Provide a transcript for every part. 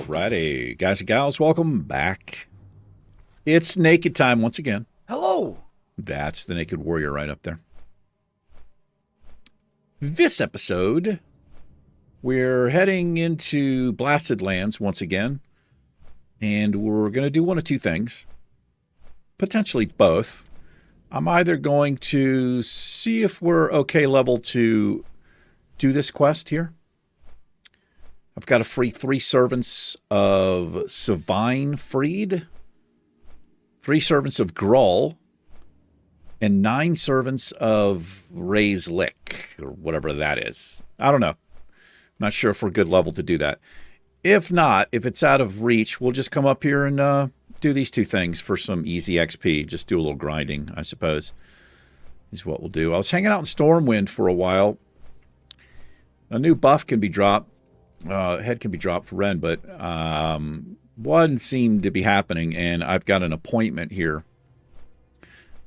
Alrighty, guys and gals, welcome back. It's naked time once again. Hello! That's the Naked Warrior right up there. This episode, we're heading into Blasted Lands once again, and we're going to do one of two things. Potentially both. I'm either going to see if we're okay level to do this quest here. I've got to free 3 servants of Savine Freed, 3 servants of Gruul, and 9 servants of Ray's Lick, or whatever that is. I don't know. Not sure if we're good level to do that. If not, if it's out of reach, we'll just come up here and do these 2 things for some easy XP. Just do a little grinding, I suppose, is what we'll do. I was hanging out in Stormwind for a while. A new buff can be dropped. Head can be dropped for Ren, but one seemed to be happening, and I've got an appointment here.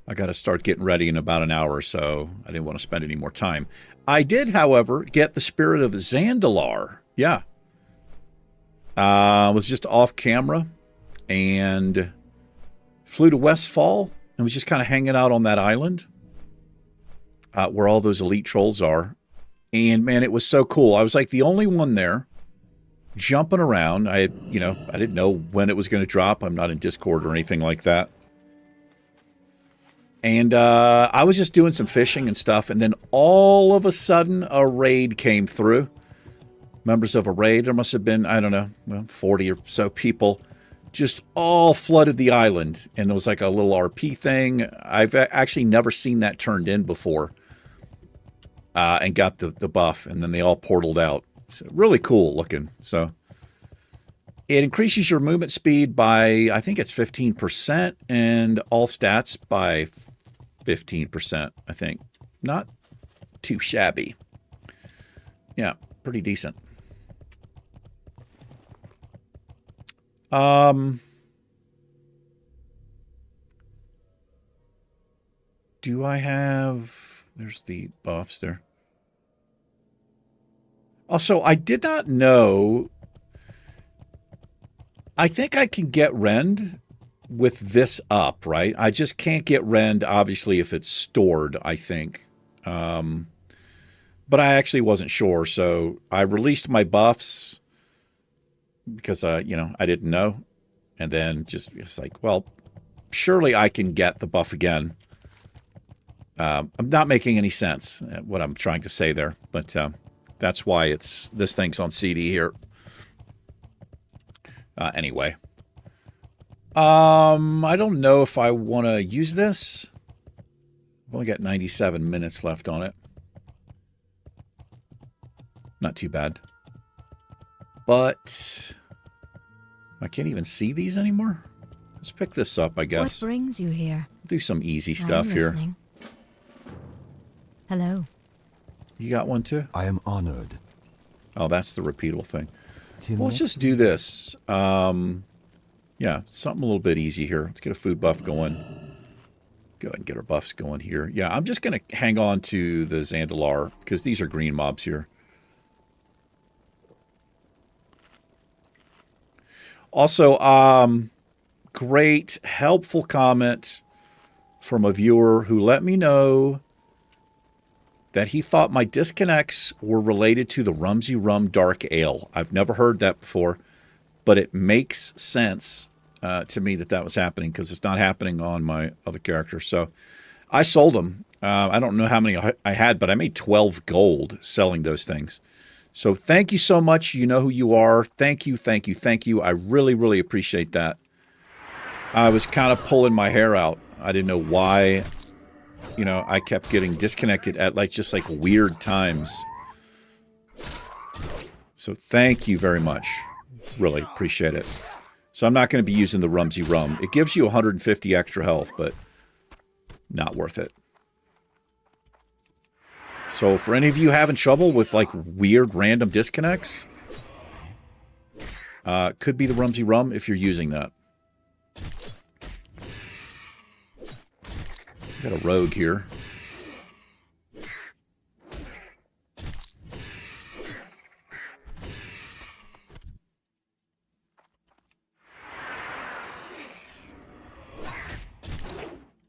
I got to start getting ready in about an hour or so. I didn't want to spend any more time. I did, however, get the Spirit of Zandalar. Yeah. I was just off camera and flew to Westfall and was just kind of hanging out on that island where all those elite trolls are. And, man, it was so cool. I was like the only one there jumping around. I didn't know when it was going to drop. I'm not in Discord or anything like that. And I was just doing some fishing and stuff. And then all of a sudden, a raid came through. Members of a raid. There must have been, I don't know, 40 or so people. Just all flooded the island. And there was like a little RP thing. I've actually never seen that turned in before. And got the buff, and then they all portaled out. So really cool looking. So it increases your movement speed by, I think it's 15%, and all stats by 15%, I think. Not too shabby. Yeah, pretty decent. Do I have... There's the buffs there. Also, I did not know. I think I can get Rend with this up, right? I just can't get Rend, obviously, if it's stored, I think. But I actually wasn't sure, so I released my buffs because, I didn't know. And then it's like, well, surely I can get the buff again. I'm not making any sense what I'm trying to say there, but that's why this thing's on CD here. Anyway, I don't know if I want to use this. I've only got 97 minutes left on it. Not too bad, but I can't even see these anymore. Let's pick this up, I guess. What brings you here? Do some easy stuff here. Hello. You got one too? I am honored. Oh, that's the repeatable thing. Well, let's just do this. Yeah, something a little bit easy here. Let's get a food buff going. Go ahead and get our buffs going here. Yeah, I'm just going to hang on to the Zandalar because these are green mobs here. Also, great, helpful comment from a viewer who let me know that he thought my disconnects were related to the Rumsy Rum Dark Ale. I've never heard that before, but it makes sense to me that was happening because it's not happening on my other character. So I sold them. I don't know how many I had, but I made 12 gold selling those things. So thank you so much. You know who you are. Thank you, thank you, thank you. I really, really appreciate that. I was kind of pulling my hair out. I didn't know why. I kept getting disconnected at just weird times. So thank you very much. Really appreciate it. So I'm not going to be using the Rumsy Rum. It gives you 150 extra health, but not worth it. So for any of you having trouble with weird random disconnects, could be the Rumsy Rum if you're using that. Got a rogue here.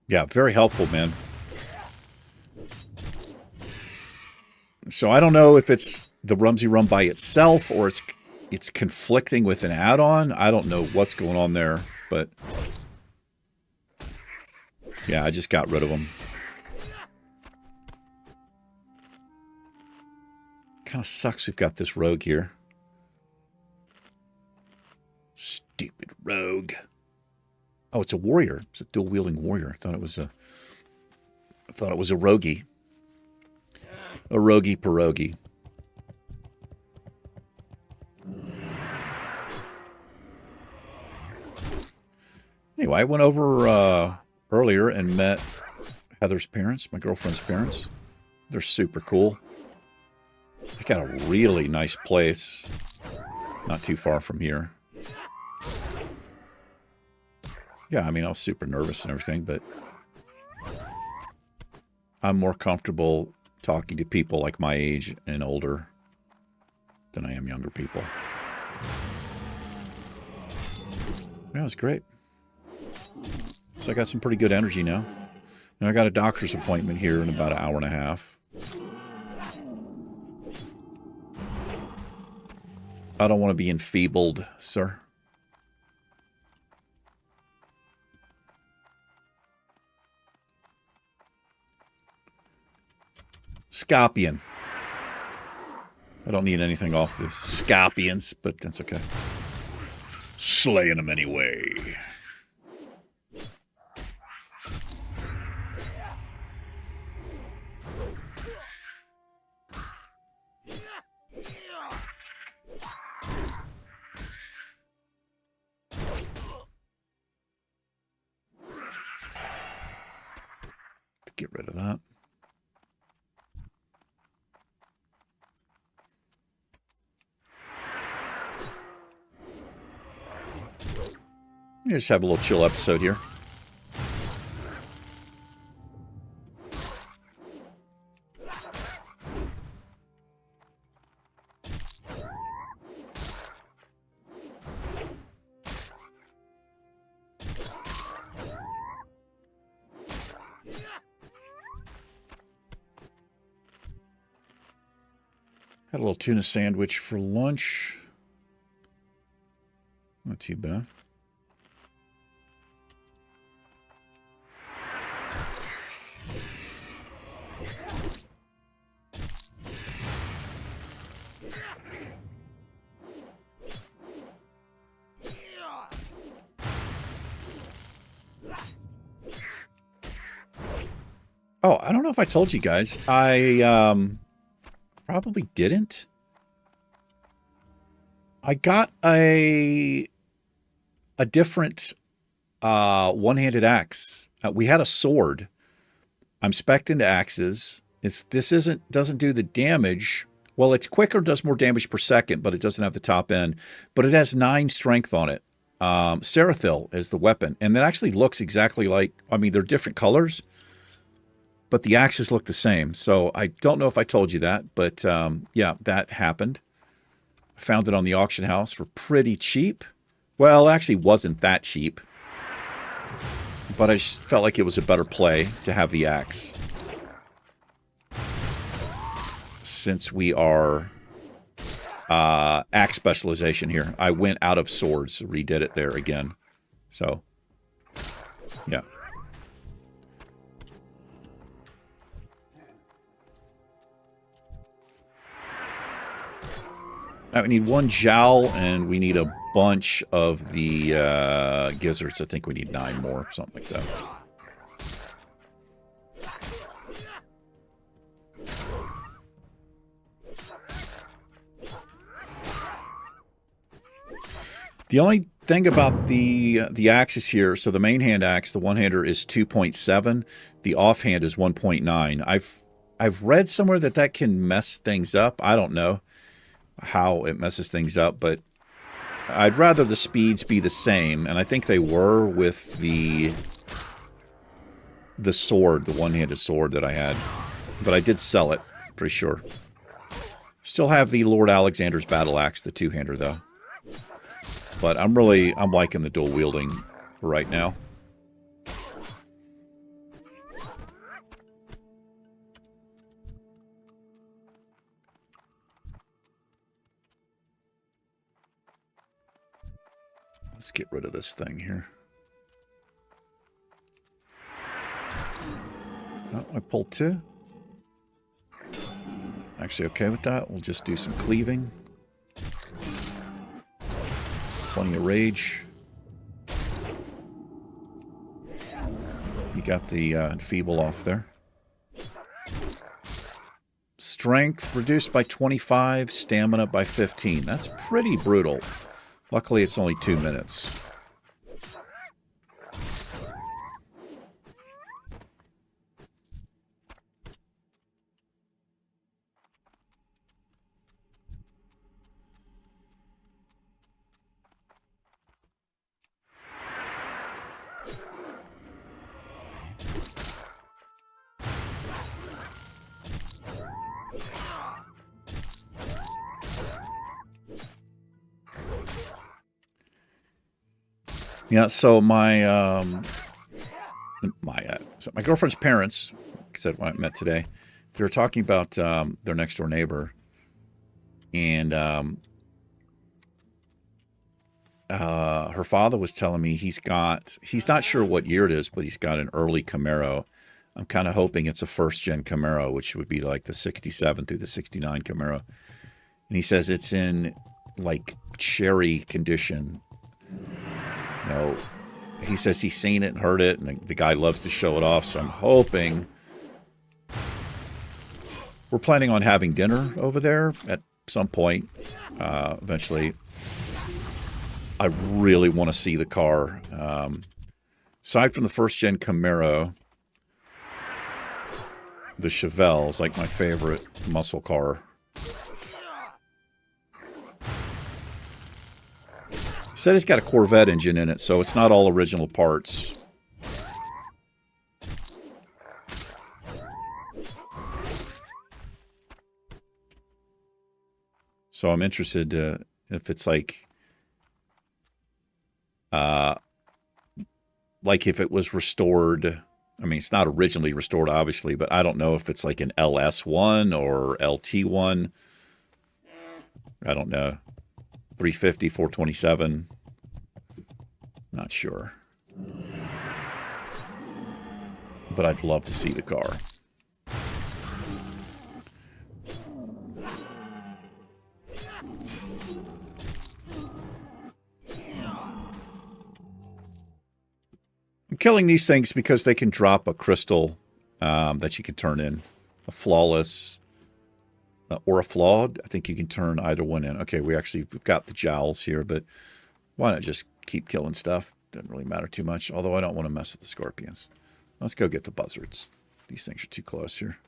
Yeah, very helpful, man. So I don't know if it's the Rumsey Rum by itself or it's conflicting with an add-on. I don't know what's going on there, but yeah, I just got rid of them. Kind of sucks we've got this rogue here. Stupid rogue. Oh, it's a warrior. It's a dual-wielding warrior. I thought it was a roguey. A roguey pierogi. Anyway, I went over earlier and met Heather's parents, my girlfriend's parents. They're super cool. They got a really nice place not too far from here. Yeah, I mean, I was super nervous and everything, but I'm more comfortable talking to people like my age and older than I am younger people. Yeah, it was great. So I got some pretty good energy now. And I got a doctor's appointment here in about an hour and a half. I don't want to be enfeebled, sir. Scorpion. I don't need anything off the scorpions, but that's okay. Slaying them anyway. Get rid of that. Just have a little chill episode here. Had a little tuna sandwich for lunch. Not too bad. Oh, I don't know if I told you guys. I probably didn't. I got a different one-handed axe. We had a sword. I'm spec'd into axes. Doesn't do the damage. Well, it's quicker, does more damage per second, but it doesn't have the top end. But it has 9 strength on it. Seraphil is the weapon, and it actually looks exactly like. I mean, they're different colors, but the axes look the same. So I don't know if I told you that, but yeah, that happened. I found it on the auction house for pretty cheap. Well, it actually wasn't that cheap, but I just felt like it was a better play to have the axe. Since we are axe specialization here, I went out of swords, redid it there again. So, yeah. Now we need 1 jowl, and we need a bunch of the gizzards. I think we need 9 more, something like that. The only thing about the axes here, so the main hand axe, the one-hander is 2.7. The offhand is 1.9. I've read somewhere that can mess things up. I don't know how it messes things up, but I'd rather the speeds be the same, and I think they were with the sword, the one-handed sword that I had. But I did sell it, pretty sure. Still have the Lord Alexander's battle axe, the two-hander though. But I'm liking the dual wielding right now. Let's get rid of this thing here. Oh, I pulled 2. Actually okay with that. We'll just do some cleaving. Plenty of rage. You got the enfeeble off there. Strength reduced by 25, stamina by 15. That's pretty brutal. Luckily, it's only 2 minutes. Yeah, so my girlfriend's parents, like I said, when I met today, they were talking about their next door neighbor, and her father was telling me he's not sure what year it is, but he's got an early Camaro. I'm kind of hoping it's a first-gen Camaro, which would be like the 67 through the 69 Camaro. And he says it's in, like, cherry condition. You know, he says he's seen it and heard it, and the guy loves to show it off, so I'm hoping... We're planning on having dinner over there at some point, eventually. I really want to see the car. Aside from the first-gen Camaro, the Chevelle is like my favorite muscle car. Said it's got a Corvette engine in it, so it's not all original parts. So I'm interested if it's like if it was restored. I mean, it's not originally restored, obviously, but I don't know if it's like an LS1 or LT1. I don't know. 350, 427. Not sure. But I'd love to see the car. I'm killing these things because they can drop a crystal that you can turn in. A flawless or a flawed. I think you can turn either one in. Okay, we've got the jowls here, but why not just keep killing stuff? Doesn't really matter too much, although I don't want to mess with the scorpions. Let's go get the buzzards. These things are too close here.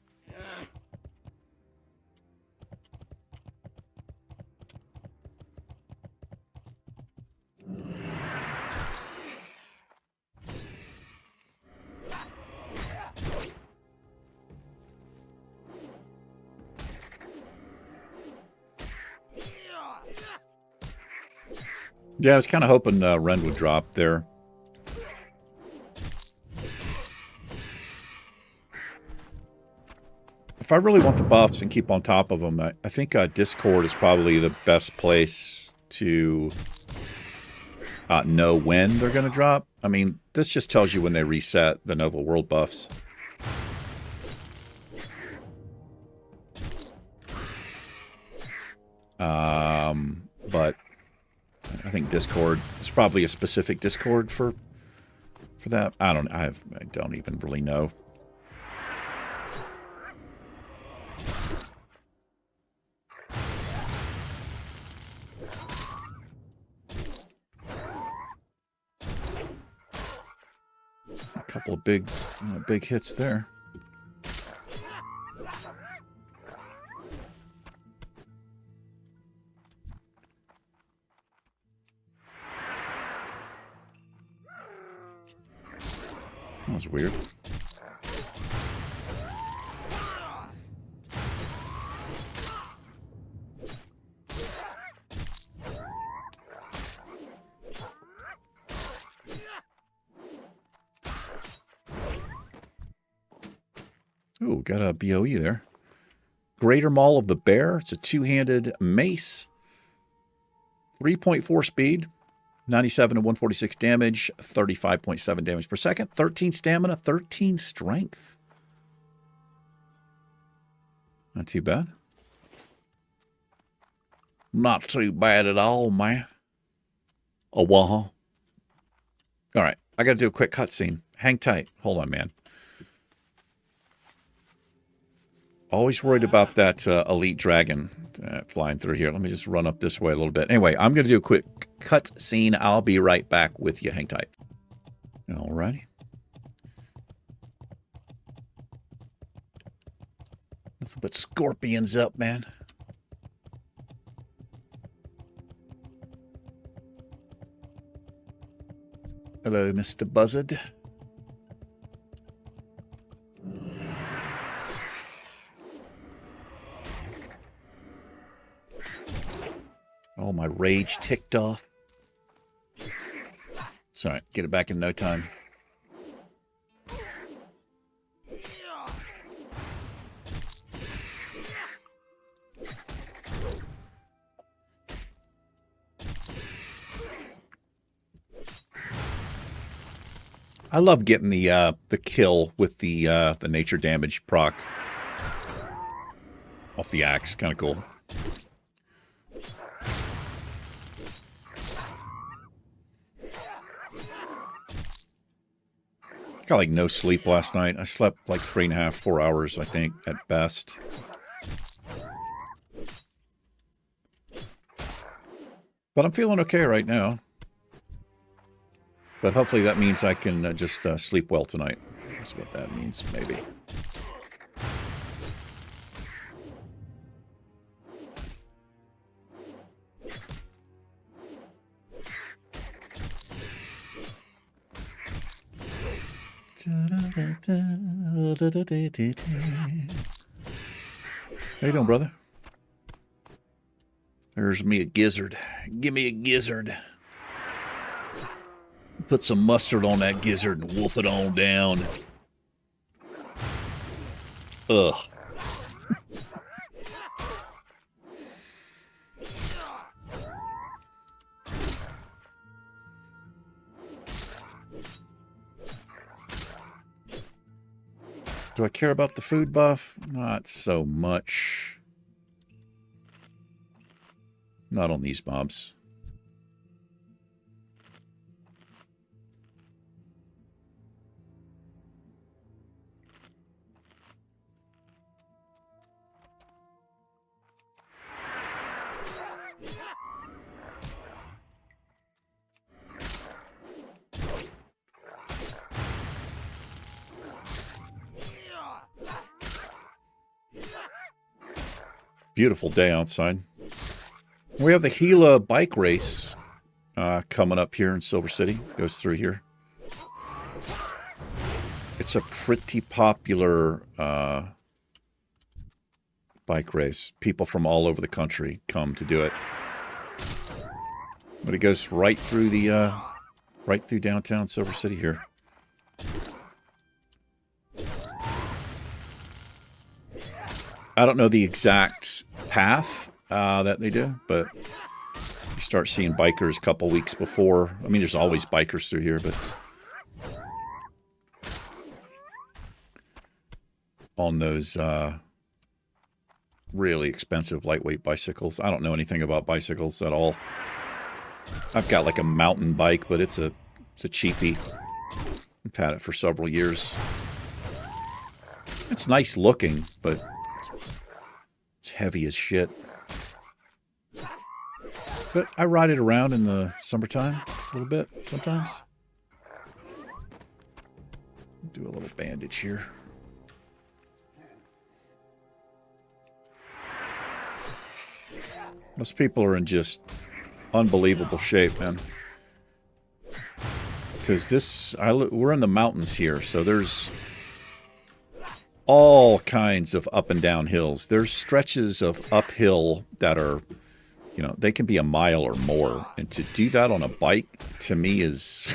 Yeah, I was kind of hoping Ren would drop there. If I really want the buffs and keep on top of them, I think Discord is probably the best place to know when they're going to drop. I mean, this just tells you when they reset the Nova World buffs. But I think Discord is probably a specific Discord for that. I don't even really know. A couple of big hits there. That was weird. Ooh, got a BOE there. Greater Maul of the Bear. It's a two-handed mace. 3.4 speed. 97 to 146 damage, 35.7 damage per second, 13 stamina, 13 strength. Not too bad. Not too bad at all, man. Oh, well, huh? All right, I got to do a quick cutscene. Hang tight. Hold on, man. Always worried about that elite dragon flying through here. Let me just run up this way a little bit. Anyway, I'm going to do a quick cutscene. I'll be right back with you. Hang tight. All righty. Nothing but scorpions up, man. Hello, Mr. Buzzard. Oh, my rage ticked off. Sorry, get it back in no time. I love getting the kill with the nature damage proc off the axe. Kind of cool. Got like no sleep last night. I slept like 3.5, 4 hours, I think, at best. But I'm feeling okay right now. But hopefully that means I can just sleep well tonight. That's what that means, maybe. How you doing, brother? There's me a gizzard. Give me a gizzard. Put some mustard on that gizzard and wolf it on down. Ugh. Do I care about the food buff? Not so much. Not on these mobs. Beautiful day outside. We have the Gila bike race coming up here in Silver City. Goes through here. It's a pretty popular bike race. People from all over the country come to do it. But it goes right through the right through downtown Silver City here. I don't know the exact path that they do, but you start seeing bikers a couple weeks before. I mean, there's always bikers through here, but on those really expensive lightweight bicycles. I don't know anything about bicycles at all. I've got like a mountain bike, but it's a cheapie. I've had it for several years. It's nice looking, but it's heavy as shit. But I ride it around in the summertime a little bit sometimes. Do a little bandage here. Most people are in just unbelievable shape, man. Because we're in the mountains here, so there's all kinds of up and down hills. There's stretches of uphill that are, you know, they can be a mile or more. And to do that on a bike, to me, is...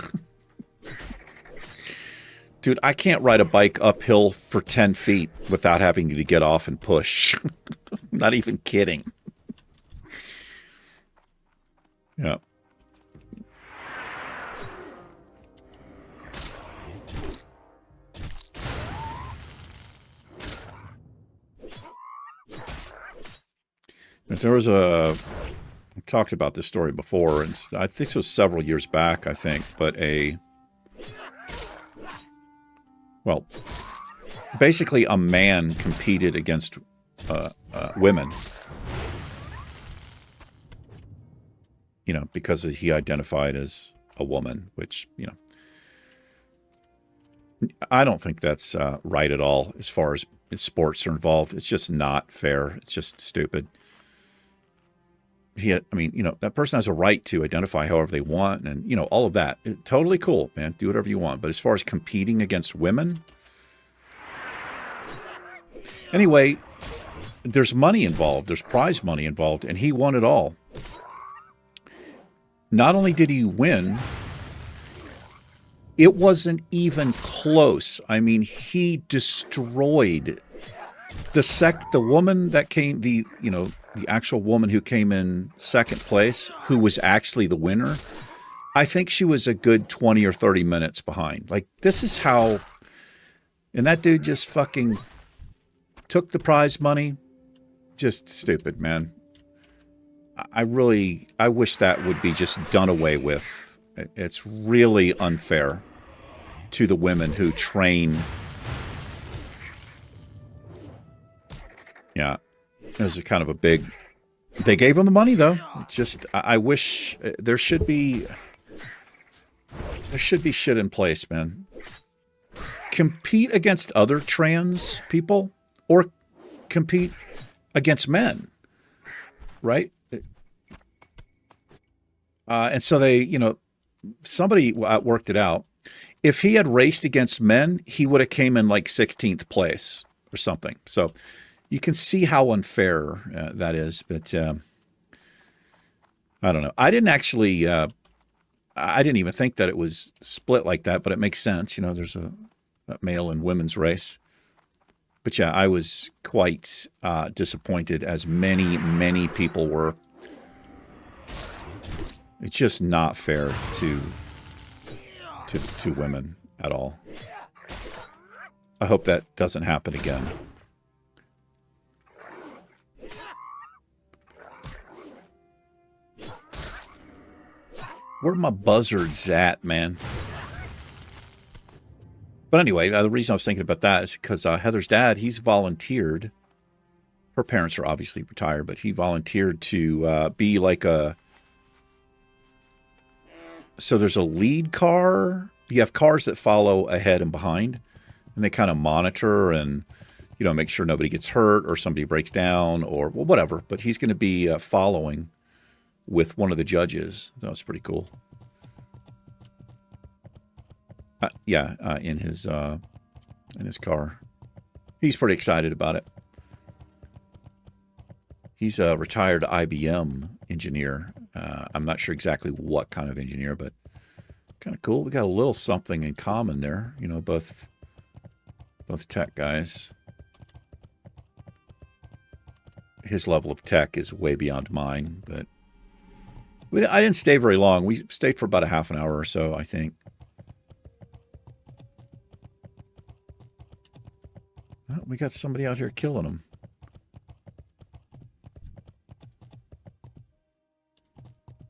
Dude, I can't ride a bike uphill for 10 feet without having to get off and push. Not even kidding. Yeah. There was a... I talked about this story before, and I think this was several years back, I think, but well, basically a man competed against women, you know, because he identified as a woman, which, you know, I don't think that's right at all as far as sports are involved. It's just not fair. It's just stupid. I mean, you know, that person has a right to identify however they want, and, you know, all of that. Totally cool, man. Do whatever you want. But as far as competing against women, anyway, there's money involved. There's prize money involved, and he won it all. Not only did he win, it wasn't even close. I mean, he destroyed the woman that came, the actual woman who came in second place, who was actually the winner. I think she was a good 20 or 30 minutes behind. Like, this is how, and that dude just fucking took the prize money. Just stupid, man. I wish that would be just done away with. It's really unfair to the women who train. Yeah, it was a kind of a big... They gave him the money, though. It's just, I wish there should be shit in place, man. Compete against other trans people, or compete against men, right? And so they, you know, somebody worked it out. If he had raced against men, he would have came in like 16th place or something. So you can see how unfair that is. But I don't know. I didn't actually, I didn't even think that it was split like that, but it makes sense. You know, there's a male and women's race. But yeah, I was quite disappointed, as many people were. It's just not fair to women at all. I hope that doesn't happen again. Where are my buzzards at, man? But anyway, the reason I was thinking about that is because Heather's dad, he's volunteered. Her parents are obviously retired, but he volunteered to be like a... So there's a lead car. You have cars that follow ahead and behind, and they kind of monitor and, you know, make sure nobody gets hurt or somebody breaks down or, well, whatever. But he's going to be following with one of the judges. That was pretty cool. In his car. He's pretty excited about it. He's a retired IBM engineer. I'm not sure exactly what kind of engineer, but kind of cool. We got a little something in common there. You know, both tech guys. His level of tech is way beyond mine, but I didn't stay very long. We stayed for about a half an hour or so, I think. Oh, we got somebody out here killing them.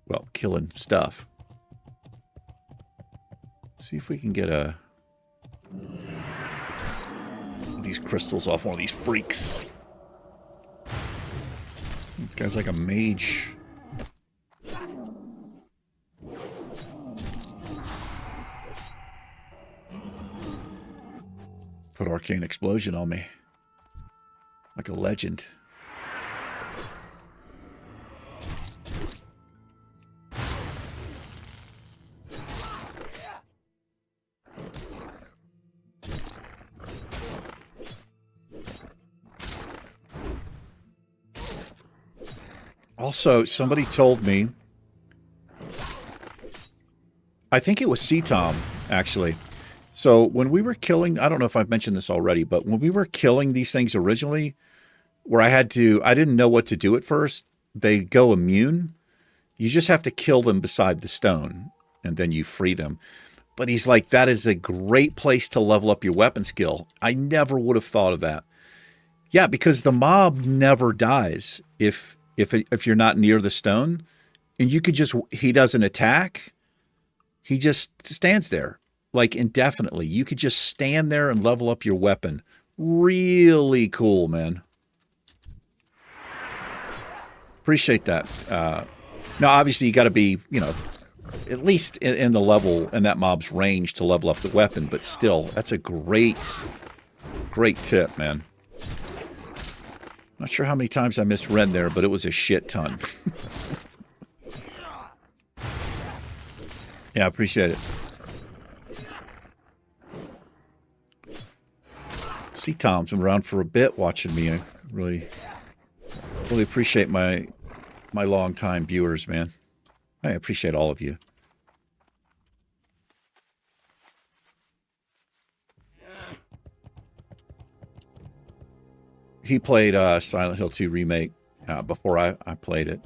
Well, killing stuff. See if we can get these crystals off one of these freaks. This guy's like a mage. Put arcane explosion on me. Like a legend. Also, somebody told me, I think it was C-Tom, actually. So when we were killing, I don't know if I've mentioned this already, but when we were killing these things originally, where I didn't know what to do at first, they go immune. You just have to kill them beside the stone, and then you free them. But he's like, that is a great place to level up your weapon skill. I never would have thought of that. Yeah, because the mob never dies if if you're not near the stone, and you could just, he doesn't attack. He just stands there like indefinitely. You could just stand there and level up your weapon. Really cool, man. Appreciate that. Now, obviously, you got to be, you know, at least in the level, in that mob's range to level up the weapon. But still, that's a great tip, man. Not sure how many times I missed Ren there, but it was a shit ton. Yeah, I appreciate it. See, Tom's been around for a bit watching me. I really appreciate my long-time viewers, man. I appreciate all of you. He played Silent Hill 2 Remake before I played it.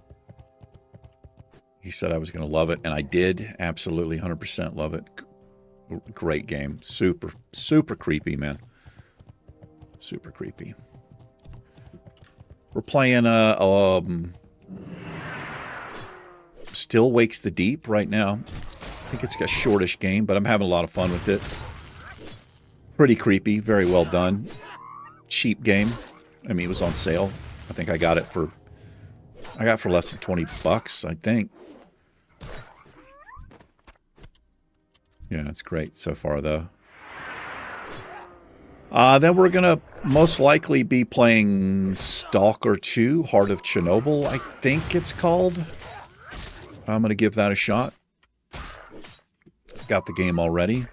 He said I was going to love it, and I did. Absolutely 100% love it. Great game. Super, super creepy, man. Super creepy. We're playing Still Wakes the Deep right now. I think it's a shortish game, but I'm having a lot of fun with it. Pretty creepy. Very well done. Cheap game. I mean, it was on sale. I think I got it for less than $20, I think. Yeah, it's great so far, though. Then we're going to most likely be playing Stalker 2, Heart of Chernobyl, I think it's called. I'm going to give that a shot. Got the game already.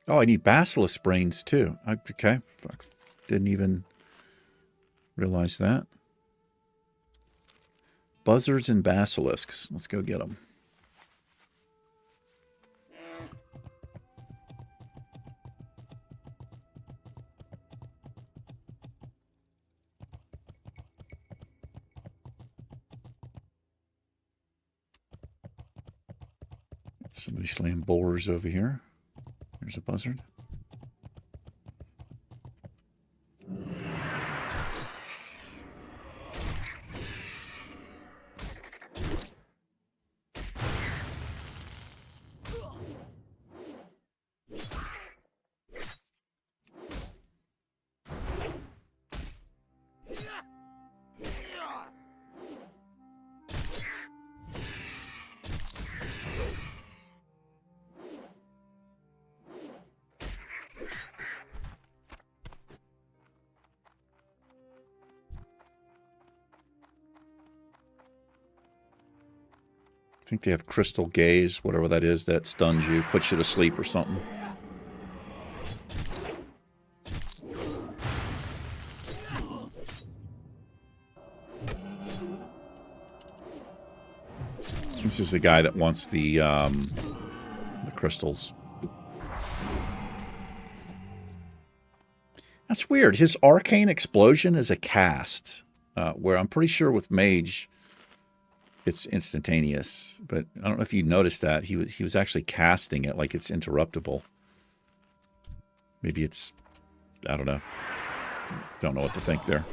Oh, I need basilisk brains, too. Okay. Fuck. Didn't even realize that. Buzzards and basilisks. Let's go get them. Somebody slammed boars over here. There's a buzzard. I think they have crystal gaze, whatever that is, that stuns you, puts you to sleep or something. This is the guy that wants the crystals. That's weird. His arcane explosion is a cast, where I'm pretty sure with mage it's instantaneous. But I don't know if you noticed that he was actually casting it like it's interruptible. Maybe it's, I don't know. Don't know what to think there.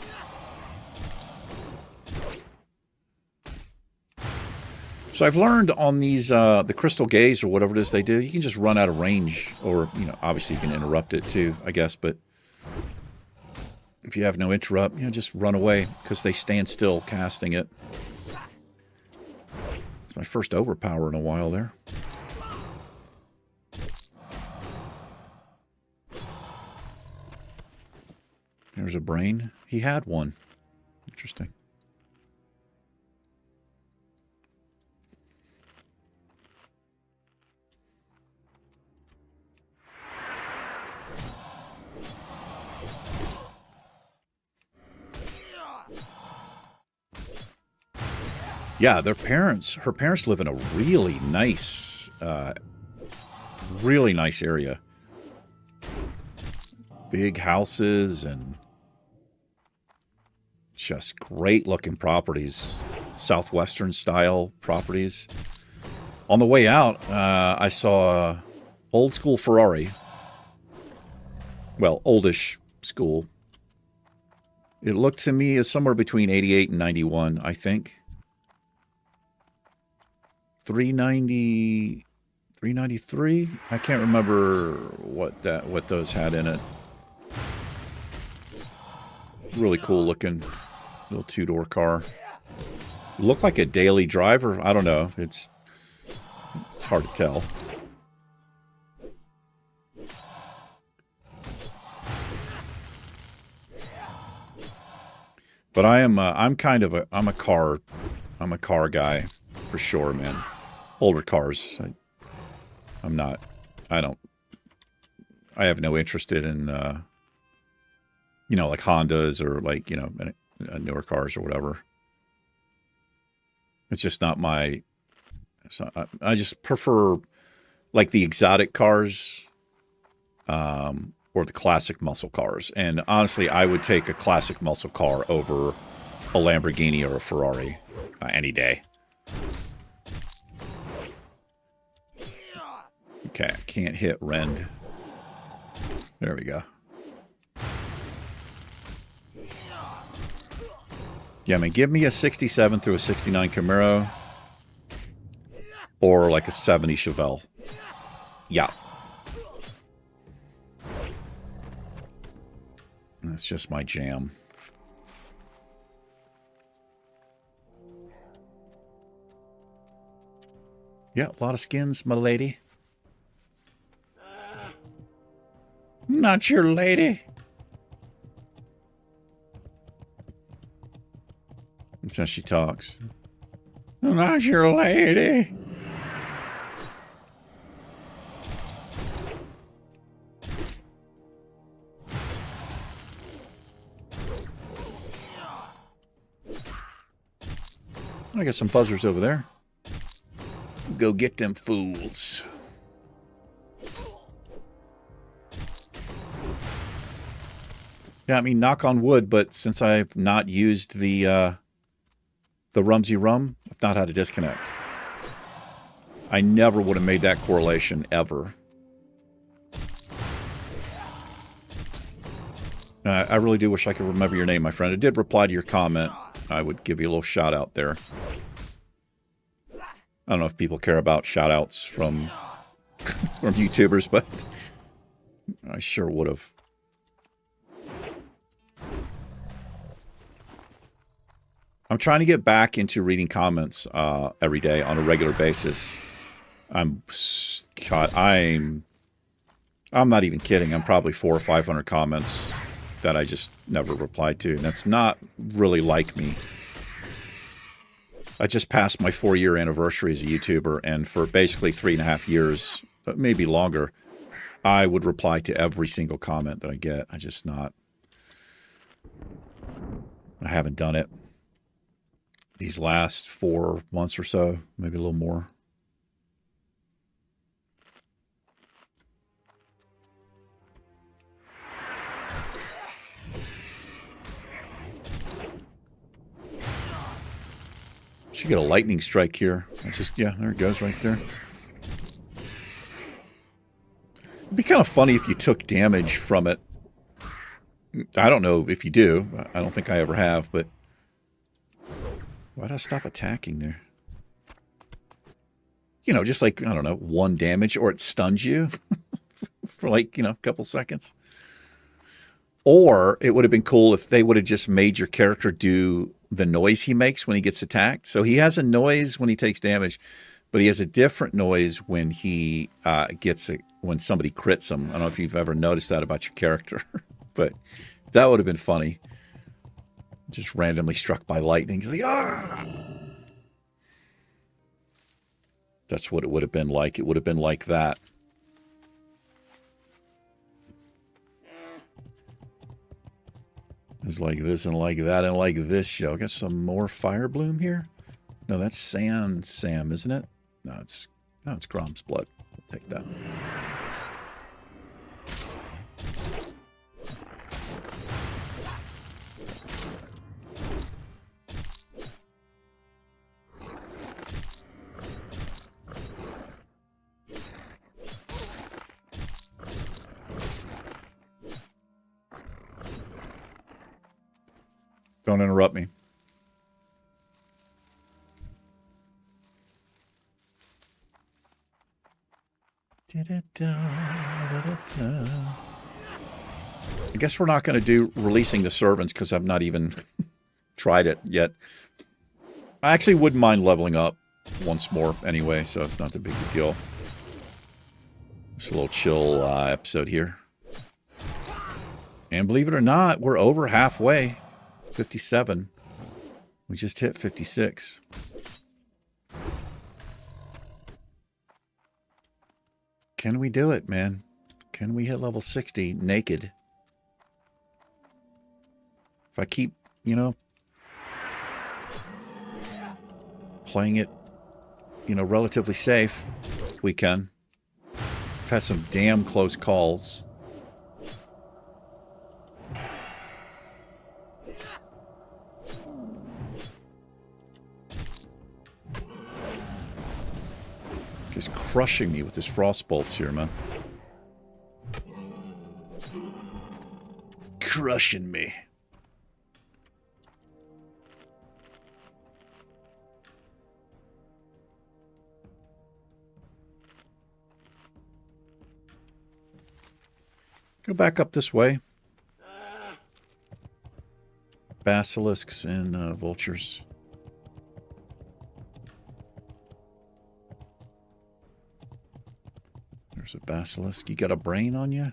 So I've learned on these, the crystal gaze or whatever it is they do, you can just run out of range, or, you know, obviously you can interrupt it too, I guess, but if you have no interrupt, you know, just run away because they stand still casting it. It's my first overpower in a while there. There's a brain. He had one. Interesting. Yeah, her parents live in a really nice area. Big houses and just great looking properties. southwestern style properties. On the way out, I saw a old school Ferrari. Well, oldish school. It looked to me as somewhere between 88 and 91, I think. 390, 393? I can't remember what those had in it. Really cool looking little two-door car. Looked like a daily driver. I don't know. It's hard to tell. But I'm a car guy for sure, man. Older cars. I have no interest in like Hondas or like, newer cars or whatever. It's just not my. I just prefer like the exotic cars, or the classic muscle cars. And honestly, I would take a classic muscle car over a Lamborghini or a Ferrari any day. Okay, I can't hit Rend. There we go. Yeah, I mean, give me a 67 through a 69 Camaro or like a 70 Chevelle. Yeah. That's just my jam. Yeah, a lot of skins, my lady. Not your lady. That's how she talks. Not your lady. I got some buzzers over there. Go get them fools. Yeah, I mean, knock on wood, but since I've not used the Rumsy Rum, I've not had a disconnect. I never would have made that correlation, ever. I really do wish I could remember your name, my friend. I did reply to your comment. I would give you a little shout out there. I don't know if people care about shout outs from YouTubers, but I sure would have. I'm trying to get back into reading comments every day on a regular basis. I'm not even kidding. I'm probably 400 or 500 comments that I just never replied to. And that's not really like me. I just passed my 4-year anniversary as a YouTuber, and for basically 3.5 years, maybe longer, I would reply to every single comment that I get. I haven't done it these last 4 months or so, maybe a little more. Should get a lightning strike here. Yeah, there it goes right there. It'd be kind of funny if you took damage from it. I don't know if you do. I don't think I ever have, but why'd I stop attacking there? Just like, I don't know, 1 damage, or it stuns you for like, a couple seconds. Or it would have been cool if they would have just made your character do the noise he makes when he gets attacked. So he has a noise when he takes damage, but he has a different noise when he when somebody crits him. I don't know if you've ever noticed that about your character, but that would have been funny. Just randomly struck by lightning. He's like, ah! That's what it would have been like. It would have been like that. It's like this and like that and like this show. Got some more fire bloom here? No, that's Sam, isn't it? No, it's Grom's blood. I'll take that. Don't interrupt me. I guess we're not going to do releasing the servants because I've not even tried it yet. I actually wouldn't mind leveling up once more anyway, so it's not the big deal. Just a little chill episode here. And believe it or not, we're over halfway. 57. We just hit 56. Can we do it, man? Can we hit level 60 naked? If I keep, you know, playing it, you know, relatively safe, we can. I've had some damn close calls. Just crushing me with his frost bolts here, man. Crushing me. Go back up this way. Basilisks and vultures. There's a basilisk. You got a brain on you?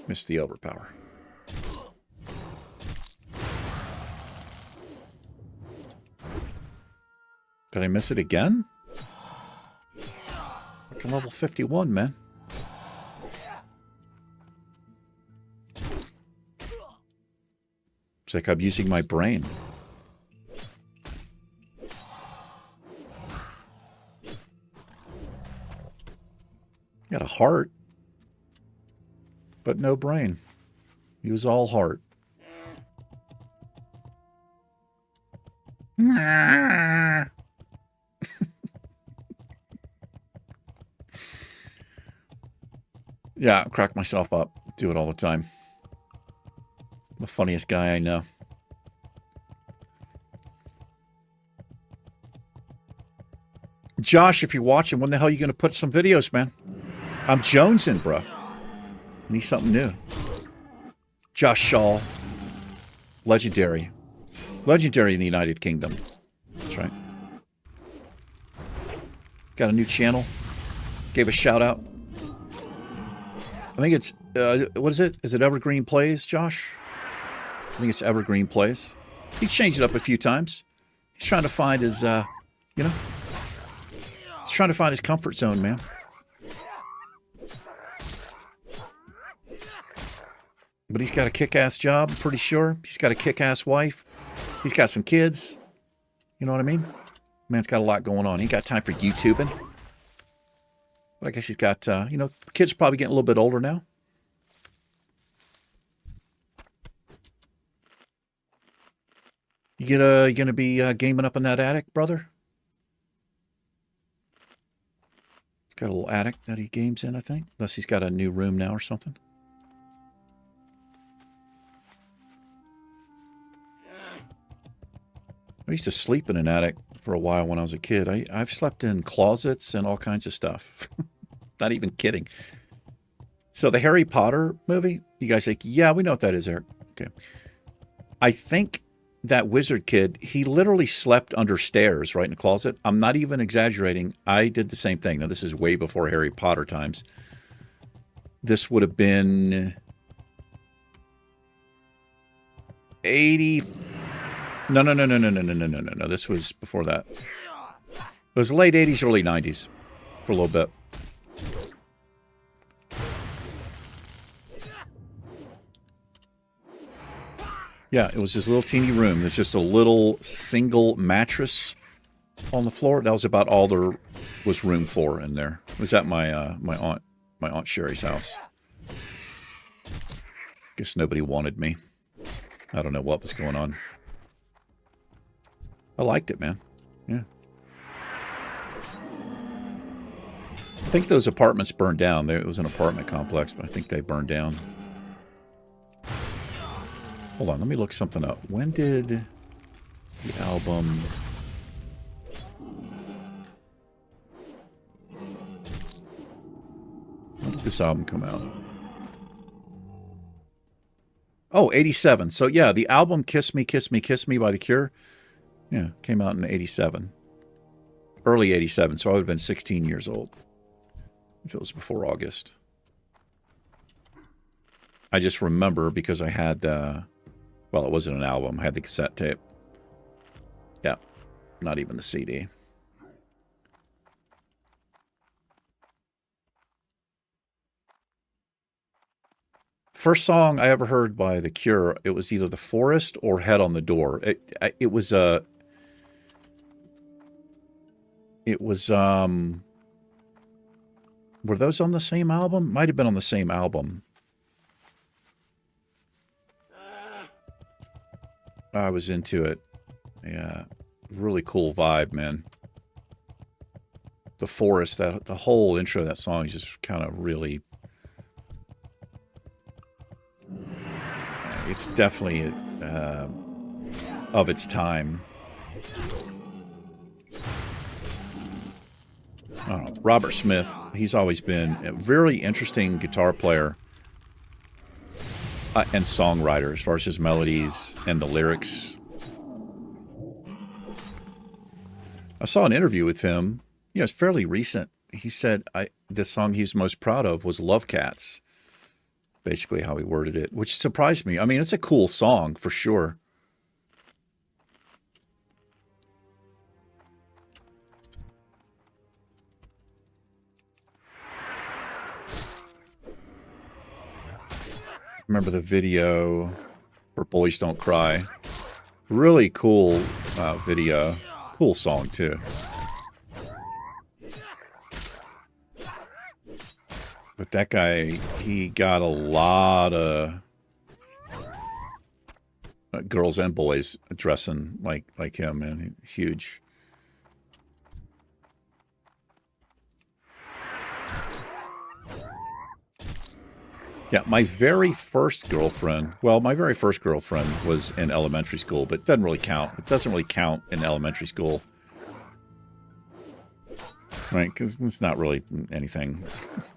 Missed the overpower. Did I miss it again? Fucking level 51, man. It's like I'm using my brain. Got a heart, but no brain. Use all heart. Yeah, I crack myself up. Do it all the time. The funniest guy I know. Josh, if you're watching, when the hell are you going to put some videos, man? I'm jonesing, bro. Need something new. Josh Shaw. Legendary. Legendary in the United Kingdom. That's right. Got a new channel. Gave a shout out. I think it's, what is it? Is it Evergreen Plays, Josh? I think it's Evergreen Plays. He's changed it up a few times. He's trying to find his, you know, he's trying to find his comfort zone, man. But he's got a kick-ass job, I'm pretty sure. He's got a kick-ass wife. He's got some kids. You know what I mean? Man's got a lot going on. He ain't got time for YouTubing. But I guess he's got, you know, kids are probably getting a little bit older now. You gonna be gaming up in that attic, brother? He's got a little attic that he games in, I think. Unless he's got a new room now or something. I used to sleep in an attic for a while when I was a kid. I've slept in closets and all kinds of stuff. Not even kidding. So the Harry Potter movie, you guys like, yeah, we know what that is, Eric. Okay. I think that wizard kid, he literally slept under stairs right in a closet. I'm not even exaggerating. I did the same thing. Now, this is way before Harry Potter times. This would have been 80... No. This was before that. It was late 80s, early 90s for a little bit. Yeah, it was this little teeny room. There's just a little single mattress on the floor. That was about all there was room for in there. It was at my my aunt Sherry's house. Guess nobody wanted me. I don't know what was going on. I liked it, man. Yeah. I think those apartments burned down. It was an apartment complex, but I think they burned down. Hold on, let me look something up. When did the album... When did this album come out? Oh, 87. So, yeah, the album Kiss Me, Kiss Me, Kiss Me by The Cure, yeah, came out in 87. Early 87, so I would have been 16 years old. If it was before August. I just remember because I had, well, it wasn't an album. I had the cassette tape. Yeah, not even the CD. First song I ever heard by The Cure, it was either The Forest or Head on the Door. It was were those on the same album? Might have been on the same album. I was into it. Yeah, really cool vibe, man. The Forest, the whole intro of that song is just kind of really... It's definitely of its time. I don't know. Robert Smith, he's always been a very interesting guitar player and songwriter as far as his melodies and the lyrics. I saw an interview with him. Yeah, it's fairly recent. He said the song he was most proud of was Love Cats. Basically how he worded it, which surprised me. I mean, it's a cool song for sure. Remember the video for Boys Don't Cry. Really cool video. Cool song, too. But that guy, he got a lot of girls and boys dressing like him, and huge. Yeah, my very first girlfriend, well, my very first girlfriend was in elementary school, but it doesn't really count. It doesn't really count in elementary school. Right, because it's not really anything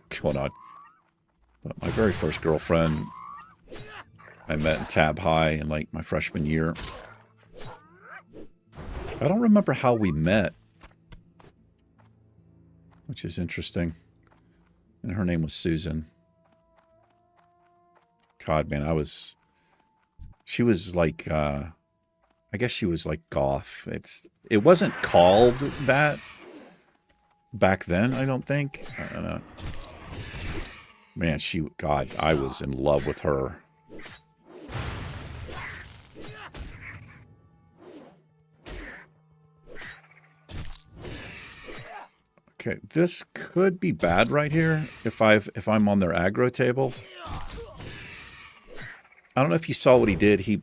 going on. But my very first girlfriend, I met in Tab High in like my freshman year. I don't remember how we met, which is interesting. And her name was Susan. God, man, she was like, I guess she was like goth. It wasn't called that back then, I don't think. I don't know. Man, God, I was in love with her. Okay, this could be bad right here if I'm on their aggro table. I don't know if you saw what he did.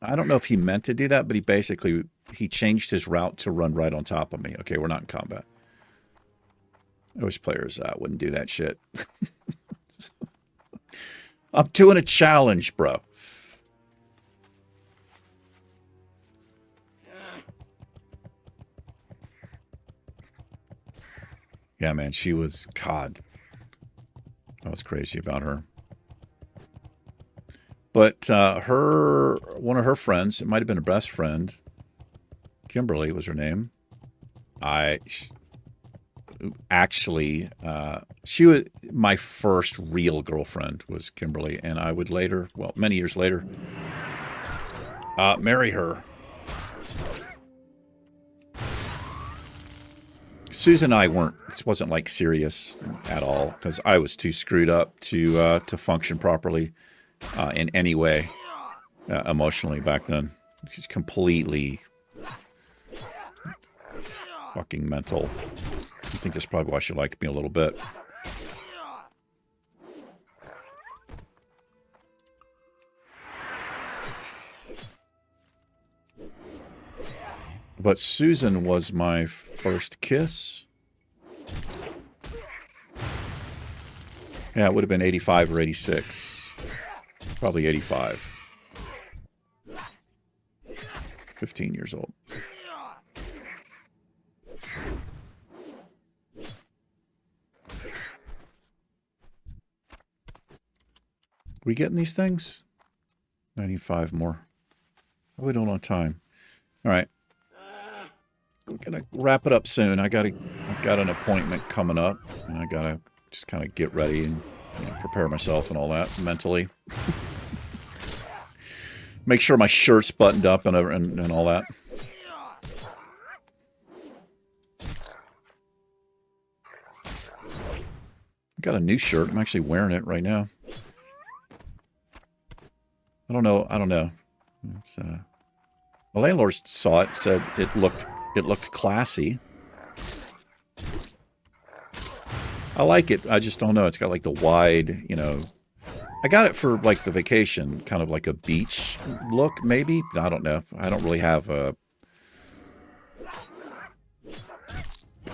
I don't know if he meant to do that, but he changed his route to run right on top of me. Okay, we're not in combat. I wish players wouldn't do that shit. I'm doing a challenge, bro. Yeah, man, she was... God. I was crazy about her. But one of her friends, it might have been her best friend, Kimberly was her name. She was my first real girlfriend was Kimberly, and I would later, well, many years later, marry her. Susan and I this wasn't like serious at all, because I was too screwed up to function properly in any way emotionally back then. She's completely fucking mental. I think that's probably why she liked me a little bit. But Susan was my first kiss. Yeah, it would have been 85 or 86. Probably 85. 15 years old. We getting these things? 95 more. How are we doing on time? All right. We're gonna wrap it up soon. I've got an appointment coming up, and I gotta just kind of get ready and prepare myself and all that mentally. Make sure my shirt's buttoned up and all that. I got a new shirt. I'm actually wearing it right now. I don't know. It's, the landlord saw it, said it looked classy. I like it. I just don't know. It's got like the wide, I got it for like the vacation, kind of like a beach look, maybe. I don't know. I don't really have a...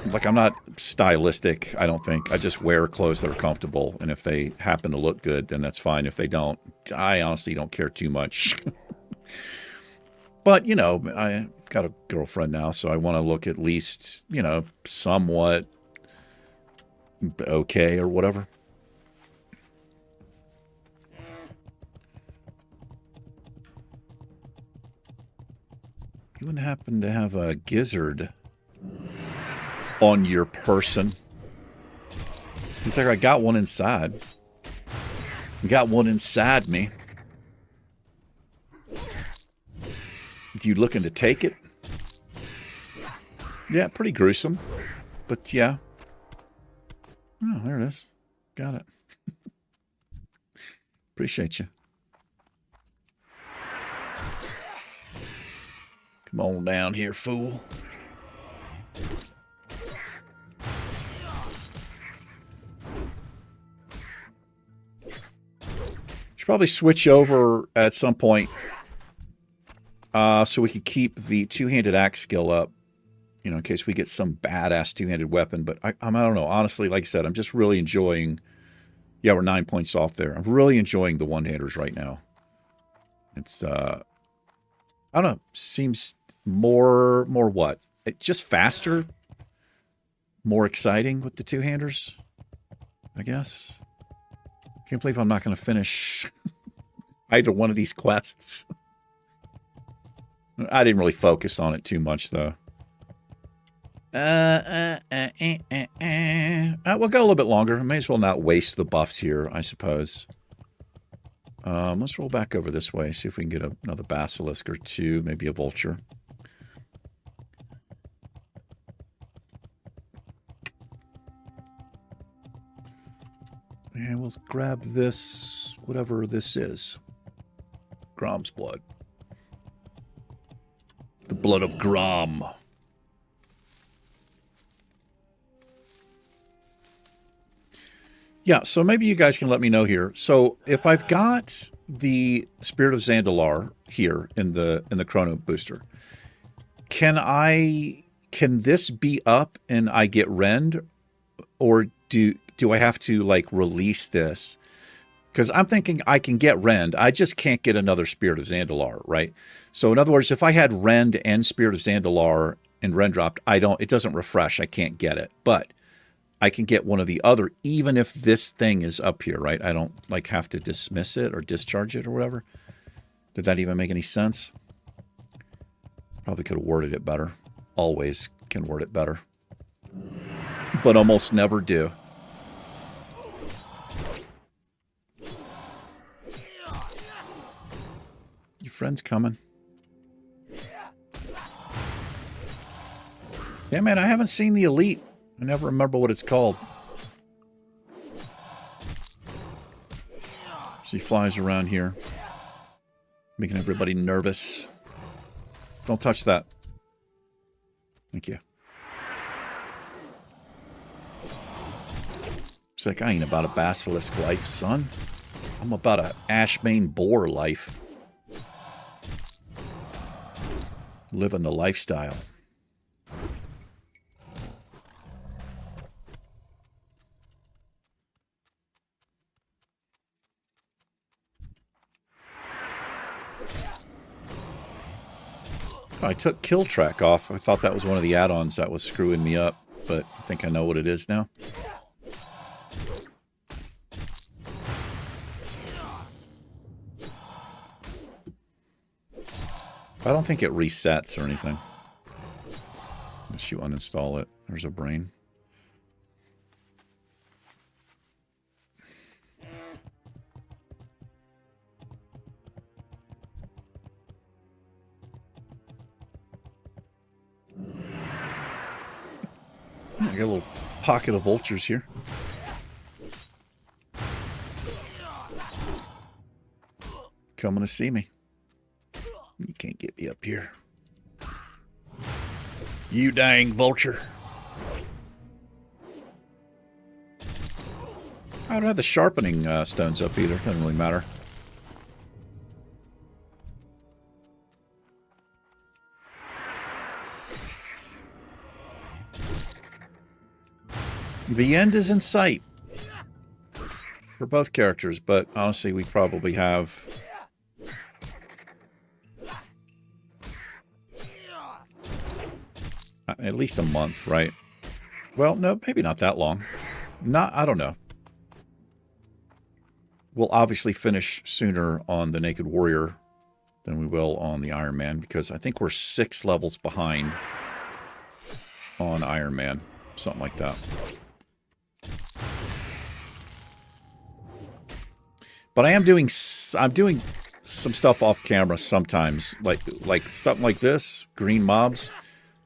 Like, I'm not stylistic, I don't think. I just wear clothes that are comfortable, and if they happen to look good, then that's fine. If they don't, I honestly don't care too much. But, I've got a girlfriend now, so I want to look at least, somewhat okay or whatever. You wouldn't happen to have a gizzard on your person? He's like, I got one inside. I got one inside me. You looking to take it? Yeah, pretty gruesome. But yeah. Oh, there it is. Got it. Appreciate you. Come on down here, fool. Should probably switch over at some point so we can keep the two-handed axe skill up, in case we get some badass two-handed weapon. But I don't know. Honestly, like I said, I'm just really enjoying... Yeah, we're 9 points off there. I'm really enjoying the one-handers right now. It's, I don't know, seems more what? Just faster? More exciting with the two-handers, I guess. Can't believe I'm not going to finish either one of these quests. I didn't really focus on it too much, though. We'll go a little bit longer. I may as well not waste the buffs here, I suppose. Let's roll back over this way, see if we can get another basilisk or two, maybe a vulture. And we'll grab this, whatever this is. Grom's blood. The blood of Grom. Yeah, so maybe you guys can let me know here. So if I've got the Spirit of Zandalar here in the Chrono Booster, can this be up and I get rend, or do I have to like release this? Because I'm thinking I can get rend, I just can't get another Spirit of Zandalar, right? So in other words, if I had rend and Spirit of Zandalar and rend dropped, it doesn't refresh, I can't get it. But I can get one of the other, even if this thing is up here, right? I don't like have to dismiss it or discharge it or whatever. Did that even make any sense? Probably could have worded it better. Always can word it better. But almost never do. Your friend's coming. Yeah, man, I haven't seen the Elite. I never remember what it's called. She flies around here, making everybody nervous. Don't touch that. Thank you. It's like, I ain't about a basilisk life, son. I'm about a ashbane boar life. Living the lifestyle. I took KillTrack off. I thought that was one of the add-ons that was screwing me up, but I think I know what it is now. I don't think it resets or anything. Unless you uninstall it. There's a brain. I got a little pocket of vultures here. Coming to see me. You can't get me up here. You dang vulture. I don't have the sharpening stones up either. Doesn't really matter. The end is in sight for both characters, but honestly, we probably have at least a month, right? Well, no, maybe not that long. I don't know. We'll obviously finish sooner on the Naked Warrior than we will on the Iron Man, because I think we're 6 levels behind on Iron Man. Something like that. But I'm doing some stuff off camera sometimes, like stuff like this, green mobs.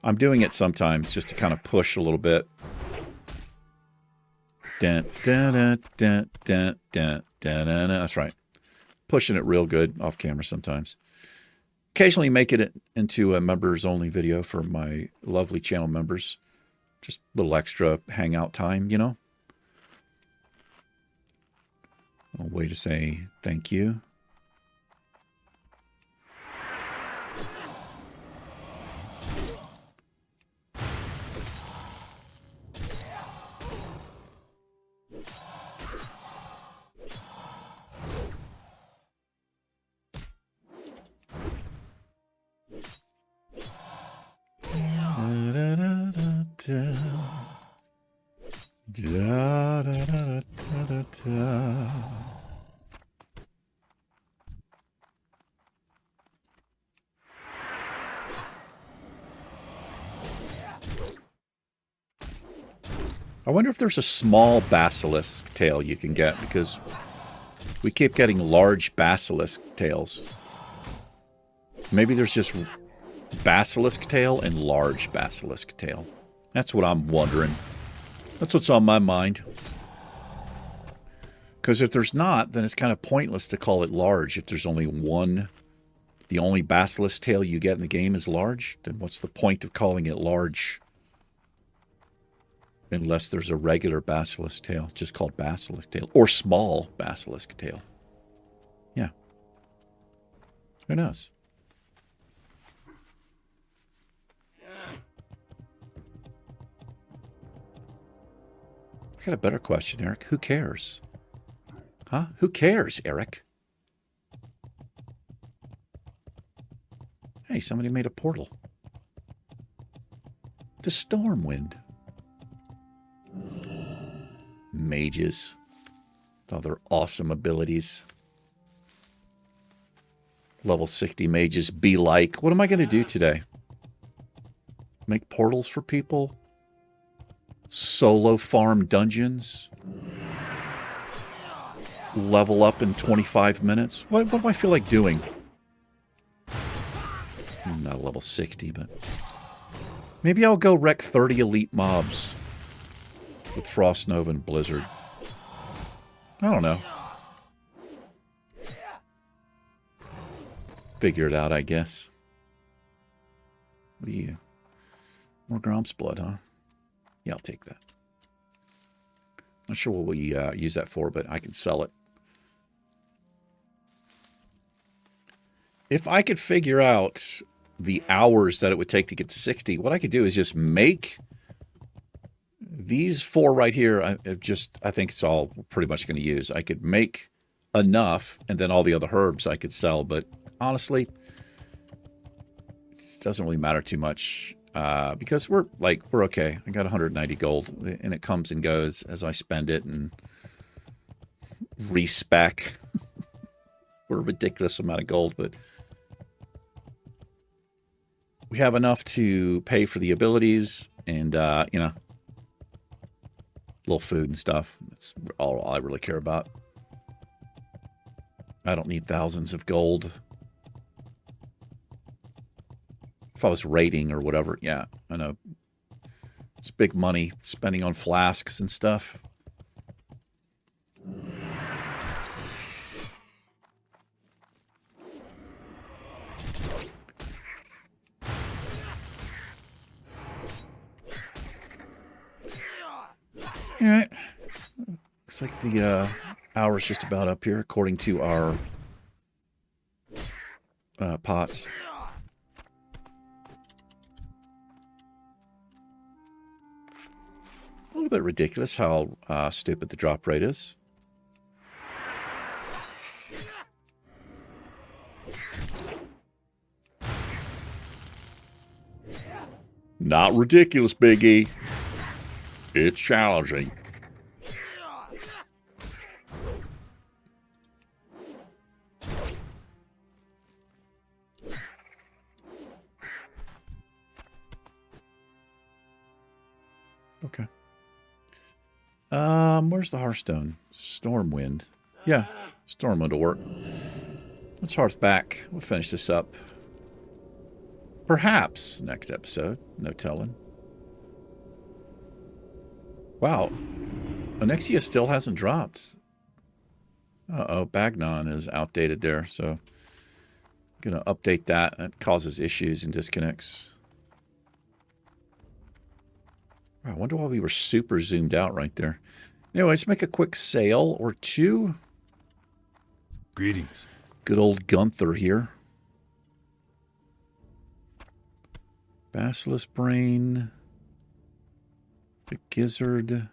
I'm doing it sometimes just to kind of push a little bit. That's right. Pushing it real good off camera sometimes. Occasionally make it into a members only video for my lovely channel members. Just a little extra hangout time, you know. A way to say thank you. I wonder if there's a small basilisk tail you can get, because we keep getting large basilisk tails. Maybe there's just basilisk tail and large basilisk tail. That's what I'm wondering. That's what's on my mind. Because if there's not, then it's kind of pointless to call it large. If there's only one, the only basilisk tail you get in the game is large, then what's the point of calling it large? Unless there's a regular basilisk tail, just called basilisk tail, or small basilisk tail. Yeah. Who knows? I got a better question, Eric. Who cares? Huh? Who cares, Eric? Hey, somebody made a portal. To Stormwind. Mages. All their awesome abilities. Level 60 mages be like. What am I going to do today? Make portals for people? Solo farm dungeons? Level up in 25 minutes? What do I feel like doing? I'm not level 60, but... maybe I'll go wreck 30 elite mobs with Frost Nova and Blizzard. I don't know. Figure it out, I guess. What do you... more Grom's blood, huh? Yeah, I'll take that. Not sure what we use that for, but I can sell it. If I could figure out the hours that it would take to get to 60, what I could do is just make these 4 right here. I think it's all pretty much going to use. I could make enough, and then all the other herbs I could sell. But honestly, doesn't really matter too much because we're okay. I got 190 gold, and it comes and goes as I spend it and respec for a ridiculous amount of gold, but we have enough to pay for the abilities and, you know, a little food and stuff. That's all I really care about. I don't need thousands of gold. If I was raiding or whatever, yeah, I know. It's big money spending on flasks and stuff. All right. Looks like the hour's just about up here, according to our pots. A little bit ridiculous how stupid the drop rate is. Not ridiculous, Biggie. It's challenging. Okay. Where's the Hearthstone? Stormwind. Yeah, Stormwind will work. Let's Hearth back. We'll finish this up. Perhaps next episode. No telling. Wow. Onyxia still hasn't dropped. Uh-oh, Bagnon is outdated there, so I'm going to update that. That causes issues and disconnects. I wonder why we were super zoomed out right there. Anyway, let's make a quick sale or two. Greetings. Good old Gunther here. Basilisk Brain. The Gizzard.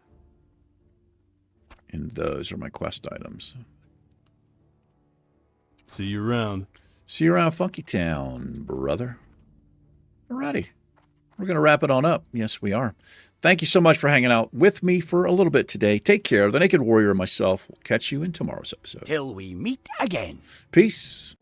And those are my quest items. See you around. See you around Funky Town, brother. Alrighty. We're going to wrap it on up. Yes, we are. Thank you so much for hanging out with me for a little bit today. Take care. The Naked Warrior and myself will catch you in tomorrow's episode. Till we meet again. Peace.